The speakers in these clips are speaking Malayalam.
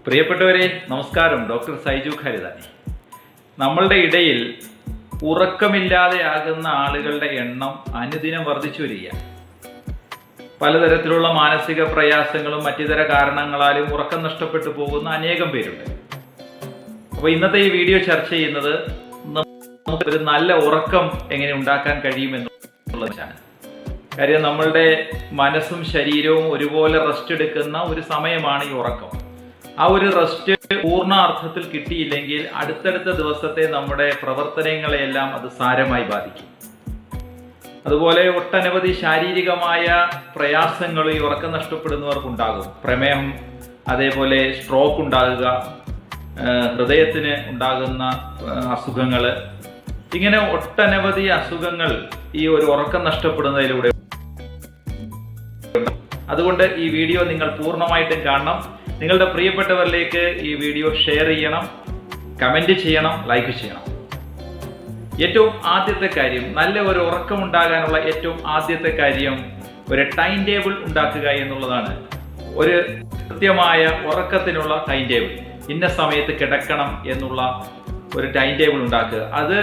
പ്രിയപ്പെട്ടവരെ നമസ്കാരം. ഡോക്ടർ സൈജു ഖരിതാനി. നമ്മളുടെ ഇടയിൽ ഉറക്കമില്ലാതെയാകുന്ന ആളുകളുടെ എണ്ണം അനുദിനം വർദ്ധിച്ചു വരികയാണ്. പലതരത്തിലുള്ള മാനസിക പ്രയാസങ്ങളും മറ്റിതര കാരണങ്ങളാലും ഉറക്കം നഷ്ടപ്പെട്ടു പോകുന്ന അനേകം പേരുണ്ട്. അപ്പോൾ ഇന്നത്തെ ഈ വീഡിയോ ചർച്ച ചെയ്യുന്നത് നമുക്ക് ഒരു നല്ല ഉറക്കം എങ്ങനെ ഉണ്ടാക്കാൻ കഴിയുമെന്നുള്ളതാണ്. കാര്യം നമ്മളുടെ മനസ്സും ശരീരവും ഒരുപോലെ റെസ്റ്റ് എടുക്കുന്ന ഒരു സമയമാണ് ഈ ഉറക്കം. ആ ഒരു റെസ്റ്റ് പൂർണ്ണാർത്ഥത്തിൽ കിട്ടിയില്ലെങ്കിൽ അടുത്തടുത്ത ദിവസത്തെ നമ്മുടെ പ്രവർത്തനങ്ങളെയെല്ലാം അത് സാരമായി ബാധിക്കും. അതുപോലെ ഒട്ടനവധി ശാരീരികമായ പ്രയാസങ്ങൾ ഈ ഉറക്കം നഷ്ടപ്പെടുന്നവർക്കുണ്ടാകും. പ്രമേഹം, അതേപോലെ സ്ട്രോക്ക് ഉണ്ടാകുക, ഹൃദയത്തിന് ഉണ്ടാകുന്ന അസുഖങ്ങൾ, ഇങ്ങനെ ഒട്ടനവധി അസുഖങ്ങൾ ഈ ഒരു ഉറക്കം നഷ്ടപ്പെടുന്നതിലൂടെ. അതുകൊണ്ട് ഈ വീഡിയോ നിങ്ങൾ പൂർണ്ണമായിട്ടും കാണണം. നിങ്ങളുടെ പ്രിയപ്പെട്ടവരിലേക്ക് ഈ വീഡിയോ ഷെയർ ചെയ്യണം, കമൻറ്റ് ചെയ്യണം, ലൈക്ക് ചെയ്യണം. ഏറ്റവും ആദ്യത്തെ കാര്യം, നല്ല ഒരു ഉറക്കം ഉണ്ടാകാനുള്ള ഏറ്റവും ആദ്യത്തെ കാര്യം ഒരു ടൈം ടേബിൾ ഉണ്ടാക്കുക എന്നുള്ളതാണ്. ഒരു കൃത്യമായ ഉറക്കത്തിനുള്ള ടൈം ടേബിൾ, ഇന്ന സമയത്ത് കിടക്കണം എന്നുള്ള ഒരു ടൈം ടേബിൾ ഉണ്ടാക്കുക. അത്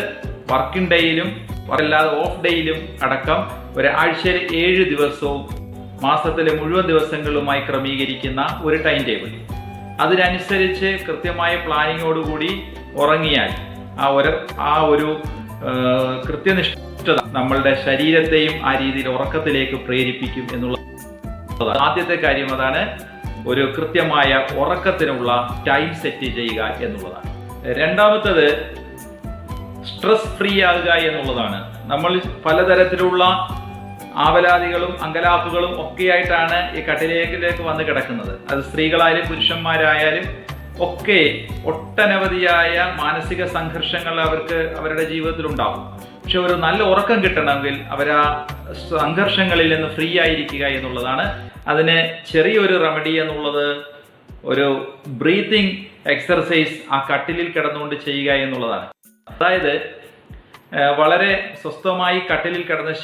വർക്കിംഗ് ഡേയിലും അല്ലാതെ ഓഫ് ഡേയിലും അടക്കം ഒരാഴ്ചയിൽ 7 ദിവസവും മാസത്തിലെ മുഴുവൻ ദിവസങ്ങളുമായി ക്രമീകരിക്കുന്ന ഒരു ടൈം ടേബിൾ. അതിനനുസരിച്ച് കൃത്യമായ പ്ലാനിങ്ങോടുകൂടി ഉറങ്ങിയാൽ ആ ഒരു കൃത്യനിഷ്ഠത നമ്മളുടെ ശരീരത്തെയും ആ രീതിയിൽ ഉറക്കത്തിലേക്ക് പ്രേരിപ്പിക്കും എന്നുള്ളത് ആദ്യത്തെ കാര്യം. അതാണ് ഒരു കൃത്യമായ ഉറക്കത്തിനുള്ള ടൈം സെറ്റ് ചെയ്യുക എന്നുള്ളതാണ്. രണ്ടാമത്തത് സ്ട്രെസ് ഫ്രീ ആകുക എന്നുള്ളതാണ്. നമ്മൾ പലതരത്തിലുള്ള ആവലാതികളും അങ്കലാപ്പുകളും ഒക്കെയായിട്ടാണ് ഈ കട്ടിലേക്ക് വന്ന് കിടക്കുന്നത്. അത് സ്ത്രീകളായാലും പുരുഷന്മാരായാലും ഒക്കെ ഒട്ടനവധിയായ മാനസിക സംഘർഷങ്ങൾ അവരുടെ ജീവിതത്തിൽ ഉണ്ടാകും. പക്ഷെ ഒരു നല്ല ഉറക്കം കിട്ടണമെങ്കിൽ ആ സംഘർഷങ്ങളിൽ നിന്ന് ഫ്രീ ആയിരിക്കുക എന്നുള്ളതാണ്. അതിന് ചെറിയൊരു റെമഡി എന്നുള്ളത് ഒരു ബ്രീത്തിങ് എക്സർസൈസ് ആ കട്ടിലിൽ കിടന്നുകൊണ്ട് ചെയ്യുക എന്നുള്ളതാണ്. അതായത് വളരെ സ്വസ്ഥമായി കട്ടിലിൽ കിടന്ന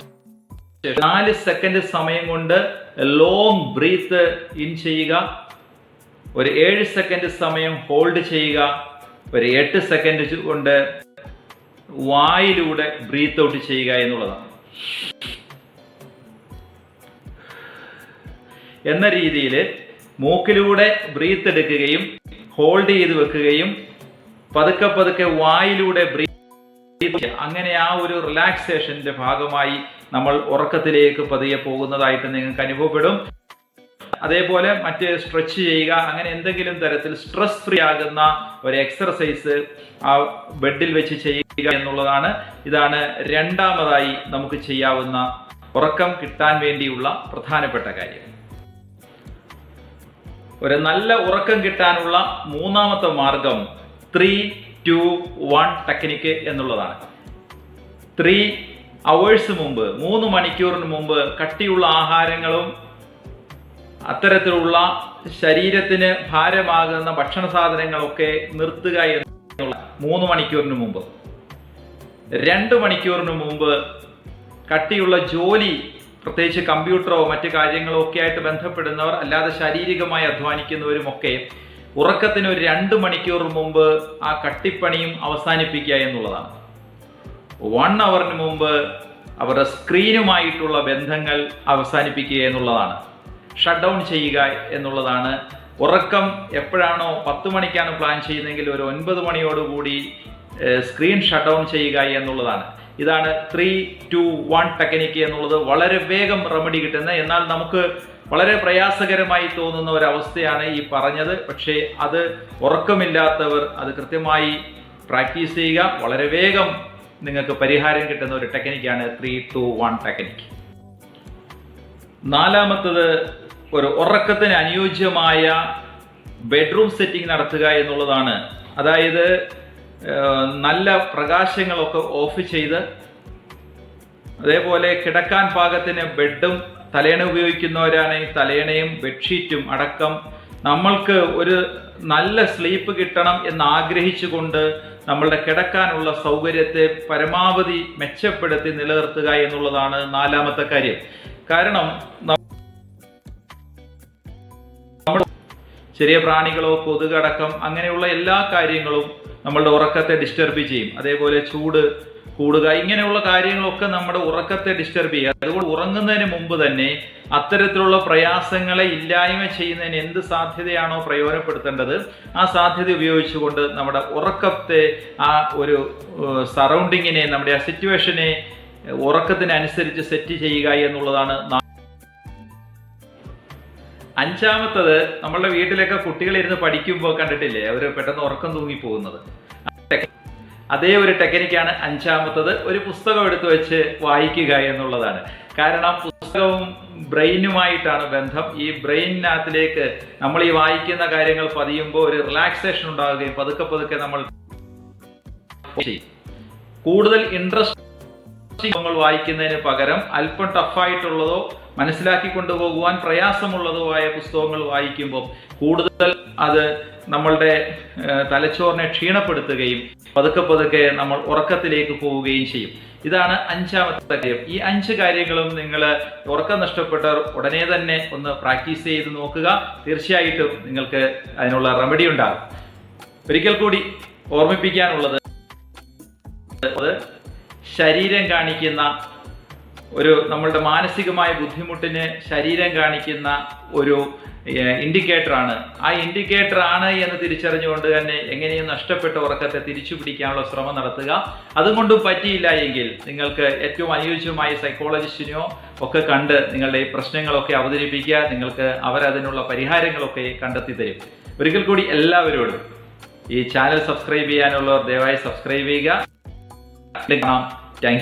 4 സെക്കൻഡ് സമയം കൊണ്ട് ലോങ് ബ്രീത്ത് ഇൻ ചെയ്യുക, ഒരു 7 സെക്കൻഡ് സമയം ഹോൾഡ് ചെയ്യുക, ഒരു 8 സെക്കൻഡ് കൊണ്ട് വായിലൂടെ ബ്രീത്ത് ഔട്ട് ചെയ്യുക എന്നുള്ളതാണ്. എന്ന രീതിയിൽ മൂക്കിലൂടെ ബ്രീത്ത് എടുക്കുകയും ഹോൾഡ് ചെയ്ത് വെക്കുകയും പതുക്കെ പതുക്കെ വായിലൂടെ ബ്രീത്ത്, അങ്ങനെ ആ ഒരു റിലാക്സേഷന്റെ ഭാഗമായി നമ്മൾ ഉറക്കത്തിലേക്ക് പതിയെ പോകുന്നതായിട്ട് നിങ്ങൾക്ക് അനുഭവപ്പെടും. അതേപോലെ മറ്റ് സ്ട്രെച്ച് ചെയ്യുക, അങ്ങനെ എന്തെങ്കിലും തരത്തിൽ സ്ട്രെസ് ഫ്രീ ആകുന്ന ഒരു എക്സർസൈസ് ആ ബെഡിൽ വെച്ച് ചെയ്യുക എന്നുള്ളതാണ്. ഇതാണ് രണ്ടാമതായി നമുക്ക് ചെയ്യാവുന്ന ഉറക്കം കിട്ടാൻ വേണ്ടിയുള്ള പ്രധാനപ്പെട്ട കാര്യം. ഒരു നല്ല ഉറക്കം കിട്ടാനുള്ള മൂന്നാമത്തെ മാർഗം 3-2-1 ടെക്നിക്ക് എന്നുള്ളതാണ്. 3 hours മുമ്പ്, 3 മണിക്കൂറിന് മുമ്പ് കട്ടിയുള്ള ആഹാരങ്ങളും അത്തരത്തിലുള്ള ശരീരത്തിന് ഭാരമാകുന്ന ഭക്ഷണ സാധനങ്ങളൊക്കെ നിർത്തുക എന്നുള്ള 3 മണിക്കൂറിന് മുമ്പ്. 2 മണിക്കൂറിന് മുമ്പ് കട്ടിയുള്ള ജോലി, പ്രത്യേകിച്ച് കമ്പ്യൂട്ടറോ മറ്റു കാര്യങ്ങളോ ഒക്കെ ആയിട്ട് ബന്ധപ്പെടുന്നവർ, അല്ലാതെ ശാരീരികമായി അധ്വാനിക്കുന്നവരുമൊക്കെ ഉറക്കത്തിന് ഒരു 2 മണിക്കൂർ മുമ്പ് ആ കട്ടിപ്പണിയും അവസാനിപ്പിക്കുക എന്നുള്ളതാണ്. 1 hour മുമ്പ് അവരുടെ സ്ക്രീനുമായിട്ടുള്ള ബന്ധങ്ങൾ അവസാനിപ്പിക്കുക എന്നുള്ളതാണ്. ഷട്ട് ഡൗൺ ചെയ്യുക എന്നുള്ളതാണ്. ഉറക്കം എപ്പോഴാണോ 10 മണിക്കാണ് പ്ലാൻ ചെയ്യുന്നതെങ്കിൽ ഒരു 9 മണിയോടുകൂടി സ്ക്രീൻ ഷട്ട് ഡൗൺ ചെയ്യുക എന്നുള്ളതാണ്. ഇതാണ് 3-2-1 ടെക്നിക്ക് എന്നുള്ളത്. വളരെ വേഗം റെമഡി കിട്ടുന്ന, എന്നാൽ നമുക്ക് വളരെ പ്രയാസകരമായി തോന്നുന്ന ഒരവസ്ഥയാണ് ഈ പറഞ്ഞത്. പക്ഷേ അത് ഉറക്കമില്ലാത്തവർ അത് കൃത്യമായി പ്രാക്ടീസ് ചെയ്യുക. വളരെ വേഗം നിങ്ങൾക്ക് പരിഹാരം കിട്ടുന്ന ഒരു ടെക്നിക്കാണ് 3-2-1 ടെക്നിക്ക്. നാലാമത്തത് ഒരു ഉറക്കത്തിന് അനുയോജ്യമായ ബെഡ്റൂം സെറ്റിംഗ് നടത്തുക എന്നുള്ളതാണ്. അതായത് നല്ല പ്രകാശങ്ങളൊക്കെ ഓഫ് ചെയ്ത്, അതേപോലെ കിടക്കാൻ പാകത്തിന് ബെഡും, തലയണ ഉപയോഗിക്കുന്നവരാണെങ്കിൽ തലയണയും ബെഡ്ഷീറ്റും അടക്കം നമ്മൾക്ക് ഒരു നല്ല സ്ലീപ്പ് കിട്ടണം എന്ന് ആഗ്രഹിച്ചുകൊണ്ട് നമ്മളുടെ കിടക്കാനുള്ള സൗകര്യത്തെ പരമാവധി മെച്ചപ്പെടുത്തി നിലനിർത്തുക എന്നുള്ളതാണ് നാലാമത്തെ കാര്യം. കാരണം ചെറിയ പ്രാണികളോ കൊതുകടക്കം അങ്ങനെയുള്ള എല്ലാ കാര്യങ്ങളും നമ്മളുടെ ഉറക്കത്തെ ഡിസ്റ്റർബ് ചെയ്യും. അതേപോലെ ചൂട് കൂടുക, ഇങ്ങനെയുള്ള കാര്യങ്ങളൊക്കെ നമ്മുടെ ഉറക്കത്തെ ഡിസ്റ്റർബ് ചെയ്യുക. അതുകൊണ്ട് ഉറങ്ങുന്നതിന് മുമ്പ് തന്നെ അത്തരത്തിലുള്ള പ്രയാസങ്ങളെ ഇല്ലായ്മ ചെയ്യുന്നതിന് എന്ത് സാധ്യതയാണോ പ്രയോജനപ്പെടുത്തേണ്ടത് ആ സാധ്യത ഉപയോഗിച്ചുകൊണ്ട് നമ്മുടെ ഉറക്കത്തെ, ആ ഒരു സറൗണ്ടിങ്ങിനെ, നമ്മുടെ ആ സിറ്റുവേഷനെ ഉറക്കത്തിനനുസരിച്ച് സെറ്റ് ചെയ്യുക എന്നുള്ളതാണ്. അഞ്ചാമത്തത്, നമ്മളുടെ വീട്ടിലൊക്കെ കുട്ടികളിരുന്ന് പഠിക്കുമ്പോൾ കണ്ടിട്ടില്ലേ, അവർ പെട്ടെന്ന് ഉറക്കം തൂങ്ങിപ്പോകുന്നത്. അതേ ഒരു ടെക്നിക്കാണ് അഞ്ചാമത്തത്, ഒരു പുസ്തകം എടുത്തു വെച്ച് വായിക്കുക എന്നുള്ളതാണ്. കാരണം പുസ്തകവും ബ്രെയിനുമായിട്ടാണ് ബന്ധം. ഈ ബ്രെയിനിനകത്തിലേക്ക് നമ്മൾ ഈ വായിക്കുന്ന കാര്യങ്ങൾ പതിയുമ്പോൾ ഒരു റിലാക്സേഷൻ ഉണ്ടാവുകയും പതുക്കെ പതുക്കെ നമ്മൾ കൂടുതൽ ഇൻട്രസ്റ്റ് വായിക്കുന്നതിന് പകരം അല്പം ടഫായിട്ടുള്ളതോ മനസ്സിലാക്കി കൊണ്ടുപോകുവാൻ പ്രയാസമുള്ളതോ ആയ പുസ്തകങ്ങൾ വായിക്കുമ്പോൾ കൂടുതൽ അത് നമ്മളുടെ തലച്ചോറിനെ ക്ഷീണപ്പെടുത്തുകയും പതുക്കെ പതുക്കെ നമ്മൾ ഉറക്കത്തിലേക്ക് പോവുകയും ചെയ്യും. ഇതാണ് അഞ്ചാമത്തെ കാര്യം. ഈ 5 കാര്യങ്ങളും നിങ്ങൾ ഉറക്കം നഷ്ടപ്പെട്ടവർ ഉടനെ തന്നെ ഒന്ന് പ്രാക്ടീസ് ചെയ്ത് നോക്കുക. തീർച്ചയായിട്ടും നിങ്ങൾക്ക് അതിനുള്ള റെമഡി ഉണ്ടാകും. ഒരിക്കൽ കൂടി ഓർമ്മിപ്പിക്കാനുള്ളത്, ശരീരം കാണിക്കുന്ന ഒരു, നമ്മളുടെ മാനസികമായ ബുദ്ധിമുട്ടിന് ശരീരം കാണിക്കുന്ന ഒരു ഇൻഡിക്കേറ്ററാണ്. ആ ഇൻഡിക്കേറ്റർ ആണ് എന്ന് തിരിച്ചറിഞ്ഞുകൊണ്ട് തന്നെ എങ്ങനെയും നഷ്ടപ്പെട്ട ഉറക്കത്തെ തിരിച്ചു പിടിക്കാനുള്ള ശ്രമം നടത്തുക. അതുകൊണ്ടും പറ്റിയില്ല എങ്കിൽ നിങ്ങൾക്ക് ഏറ്റവും അനുയോജ്യമായ സൈക്കോളജിസ്റ്റിനെയോ ഒക്കെ കണ്ട് നിങ്ങളുടെ പ്രശ്നങ്ങളൊക്കെ അവതരിപ്പിക്കുക. നിങ്ങൾക്ക് അവരതിനുള്ള പരിഹാരങ്ങളൊക്കെ കണ്ടെത്തി തരും. ഒരിക്കൽ കൂടി എല്ലാവരോടും ഈ ചാനൽ സബ്സ്ക്രൈബ് ചെയ്യാനുള്ളവർ ദയവായി സബ്സ്ക്രൈബ് ചെയ്യുക.